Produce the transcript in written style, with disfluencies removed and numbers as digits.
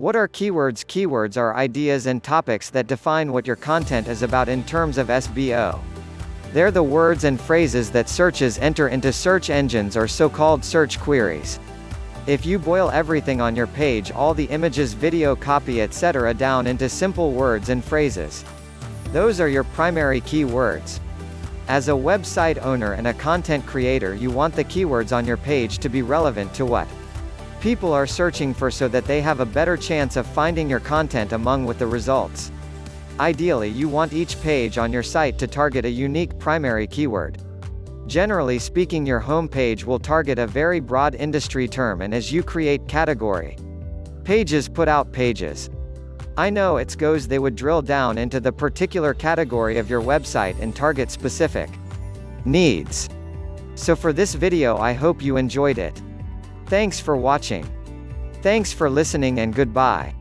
What are keywords? Keywords are ideas and topics that define what your content is about in terms of SEO. They're the words and phrases that searches enter into search engines or so-called search queries. If you boil everything on your page, all the images, video, copy, etc. down into simple words and phrases, those are your primary keywords. As a website owner and a content creator, you want the keywords on your page to be relevant to what people are searching for so that they have a better chance of finding your content among with the results. Ideally, you want each page on your site to target a unique primary keyword. Generally speaking, your home page will target a very broad industry term, and as you create category pages, put out pages, I know it goes they would drill down into the particular category of your website and target specific needs. So for this video, I hope you enjoyed it. Thanks for watching. Thanks for listening and goodbye.